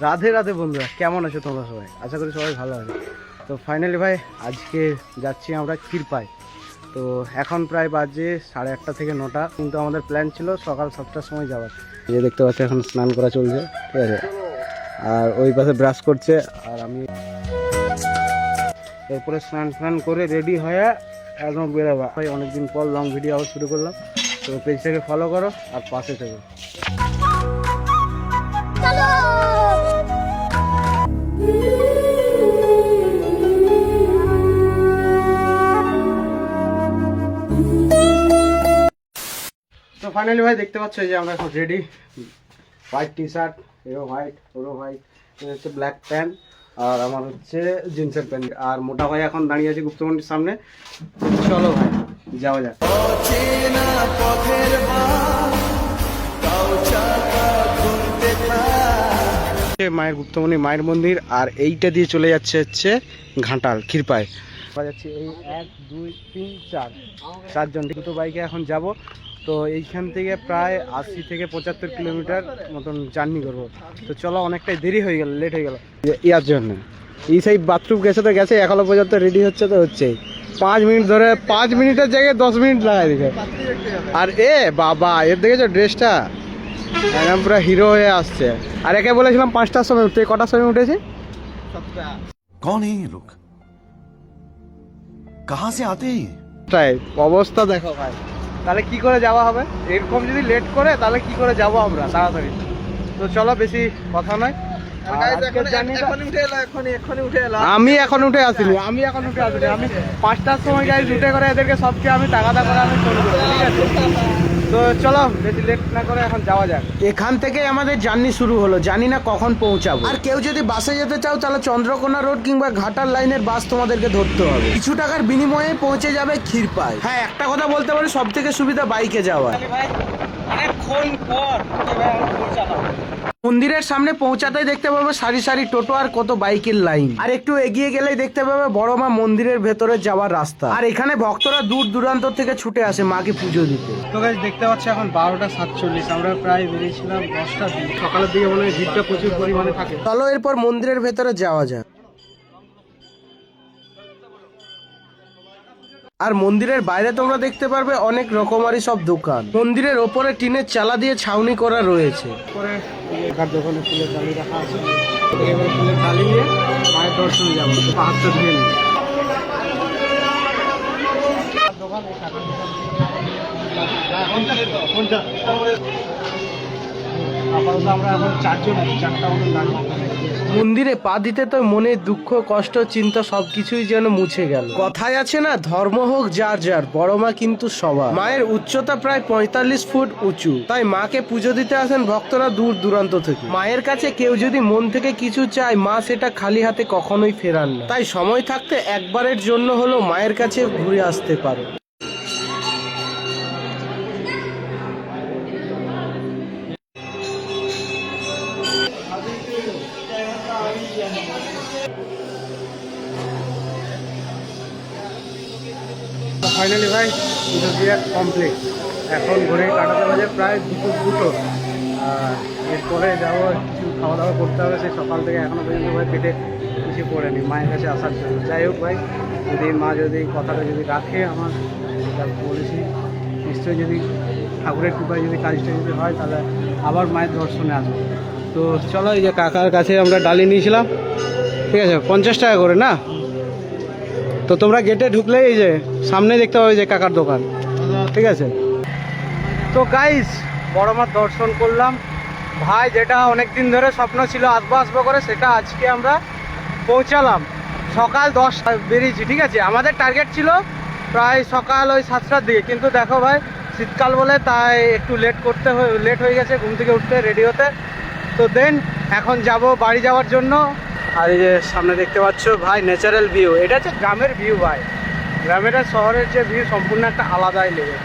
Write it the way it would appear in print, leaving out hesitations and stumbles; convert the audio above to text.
রাধে রাধে বন্ধুরা, কেমন আছো তোমরা সবাই? আশা করি সবাই ভালো আছে। তো ফাইনালি ভাই আজকে যাচ্ছি আমরা ক্ষীরপাই। তো এখন প্রায় বাজে 8:30 থেকে 9টা, কিন্তু আমাদের প্ল্যান ছিল সকাল 7টার সময় যাওয়ার। এই দেখতে পাচ্ছি এখন স্নান করা চলছে, ঠিক আছে। আর ওই পাশে ব্রাশ করছে, আর আমি এরপরে স্নান করে রেডি হয়ে একদম বেরোবা। ভাই অনেকদিন পর লং ভিডিও আবার শুরু করলাম, তো পেজটাকে ফলো করো আর পাশে থেকো। তো ফাইনালি ভাই দেখতে পাচ্ছ যে আমরা এখন রেডি। হোয়াইট টি শার্ট, এও হোয়াইট, ওরও হোয়াইট, হচ্ছে ব্ল্যাক প্যান্ট, আর আমার হচ্ছে জিন্সের প্যান্ট। আর মোটা ভাই এখন দাঁড়িয়ে আছে গুপ্তমন্ডির সামনে। চলো ভাই যাওয়া যাক। মায়ের গুপ্তমণি মায়ের মন্দির, আর এইটা দিয়ে চলে যাচ্ছে হচ্ছে ঘাটাল ক্ষীরপাই যাচ্ছি। এই 1 2 3 4 জন দুটো বাইকে এখন যাব। তো এইখান থেকে প্রায় 80 থেকে 75 কিলোমিটার মতন জার্নি করবো। তো চলো, অনেকটাই দেরি হয়ে গেল, লেট হয়ে গেল ইয়ার জন্য। এই সাইড বাথরুম গেছে তো গেছে, এখনো পর্যন্ত রেডি হচ্ছে তো হচ্ছেই। 5 মিনিট ধরে, 5 মিনিটের জায়গায় 10 মিনিট লাগাই দিকে। আর এ বাবা, এর দেখেছো ড্রেসটা একদম পুরো হিরো হয়ে আসছে। আর একে বলেছিলাম 5টার সময় উঠতে, কটার সময় উঠেছে? कौन है ये लोग? कहां से आते हैं? তাই অবস্থা দেখো ভাই, তাহলে কি করে যাওয়া হবে? এরকম যদি লেট করে তাহলে কি করে যাব আমরা তাড়াতাড়ি? তো চলো, বেশি কথা নয়। আমি এখন উঠে আসিনি, আমি 5টার সময় গাইজ উঠে করে এদেরকে সবকে আমি টাকাটা করে আমি ফোন করবো, ঠিক আছে? তো চলো, বেশি লেট না করে এখন যাওয়া যাক। এখান থেকে আমাদের জার্নি শুরু হলো, জানি না কখন পৌঁছাবো। আর কেউ যদি বাসে যেতে চাও তাহলে চন্দ্রকোনা রোড কিংবা ঘাটাল লাইনের বাস তোমাদেরকে ধরতে হবে। কিছু টাকার বিনিময়ে পৌঁছে যাবে ক্ষীরপাই। হ্যাঁ, একটা কথা বলতে পারি, সব থেকে সুবিধা বাইকে যাওয়া। অনেকক্ষণ পর মন্দিরের সামনে পৌঁছাতেই দেখতে পাবে সারি সারি টোটো আর কত বাইকের লাইন। আর একটু এগিয়ে গেলেই দেখতে পাবে বড় মা মন্দিরের ভেতরে যাওয়ার রাস্তা। আর এখানে ভক্তরা দূর দূরান্ত থেকে ছুটে আসে মাকে পুজো দিতে। তো গাইস দেখতে পাচ্ছি এখন 12:47, আমরা প্রায় বেরিয়েছিলাম 10টার দিকে। সকালের দিকে মনে হয় ভিড়টা প্রচুর পরিমাণে থাকে। চলো এরপর মন্দিরের ভেতরে যাওয়া যায়। আর মন্দিরের বাইরে তোমরা দেখতে পারবে অনেক রকমারি সব দোকান। মন্দিরের ওপরে টিনের চালা দিয়ে ছাউনি করা রয়েছে। দোকানে ফুলের ডালি রাখা আছে, এবার ফুলের ডালি নিয়ে মায়ের দর্শনে যাবো। হাতটা ধুয়ে নিই। আপাতত আমরা এখন 4 জন আছি, 4টা মতন দাঁড়িয়ে। মন্দিরে পা দিতে তো মনে দুঃখ কষ্ট চিন্তা সবকিছুই যেন মুছে গেল। কথায় আছে না, ধর্ম হোক যার যার, বড় মা কিন্তু সবার। মায়ের উচ্চতা প্রায় 45 ফুট উঁচু, তাই মাকে পুজো দিতে আসেন ভক্তরা দূর দূরান্ত থেকে। মায়ের কাছে কেউ যদি মন থেকে কিছু চায়, মা সেটা খালি হাতে কখনোই ফেরান না। তাই সময় থাকতে একবারের জন্য হলো মায়ের কাছে ঘুরে আসতে পারো। ফাইনালি ভাই পুজো দিয়ে কমপ্লিট। এখন ঘুরে কাটাতে বাজে প্রায় 2টো। আর এরপরে যাবো, কিছু খাওয়া দাওয়া করতে হবে। সেই সকাল থেকে এখনো পর্যন্ত ভাই পেটে কিছু পড়েনি মায়ের কাছে আসার জন্য। যাই হোক ভাই, যদি মা যদি কথাটা যদি রাখে, আমার যা বলেছি, নিশ্চয়ই যদি ঠাকুরের কৃপায় যদি কাজটা যদি হয়, তাহলে আবার মায়ের দর্শনে আসবো। তো চলো, এই যে কাকার কাছে আমরা ডালি নিয়েছিলাম, ঠিক আছে, 50 টাকা করে না। তো তোমরা গেটে ঢুকলেই এই যে সামনে দেখতে পাবে যে কাকার দোকান, ঠিক আছে। তো গাইস, বড় মার দর্শন করলাম ভাই, যেটা অনেক দিন ধরে স্বপ্ন ছিল আসবো করে, সেটা আজকে আমরা পৌঁছালাম। সকাল 10 বেরিয়েছি, ঠিক আছে। আমাদের টার্গেট ছিল প্রায় সকাল ওই 7টার দিকে, কিন্তু দেখো ভাই শীতকাল বলে তাই একটু লেট হয়ে গেছে ঘুম থেকে উঠতে, রেডি হতে। তো দেন এখন যাব বাড়ি যাওয়ার জন্য। আর এই যে সামনে দেখতে পাচ্ছ ভাই ন্যাচারাল ভিউ, এটা হচ্ছে গ্রামের ভিউ ভাই। গ্রামের আর শহরের যে ভিউ সম্পূর্ণ একটা আলাদাই লেগে।